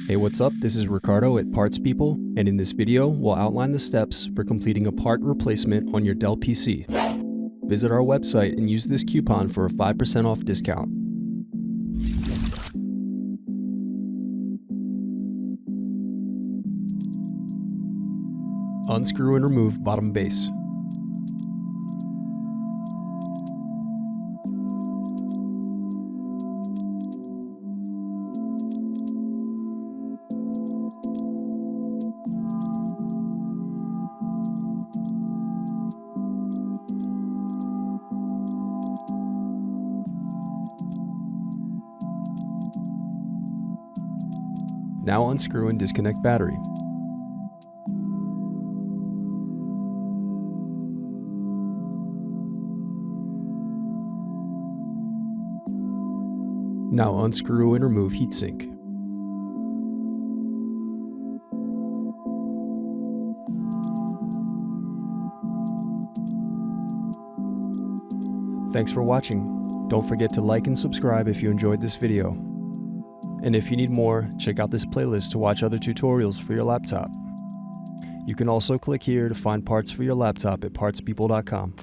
Hey, what's up? This is Ricardo at Parts People, and in this video, we'll outline the steps for completing a part replacement on your Dell PC. Visit our website and use this coupon for a 5% off discount. Unscrew and remove bottom base. Now unscrew and disconnect battery. Now unscrew and remove heatsink. Thanks for watching. Don't forget to like and subscribe if you enjoyed this video. And if you need more, check out this playlist to watch other tutorials for your laptop. You can also click here to find parts for your laptop at partspeople.com.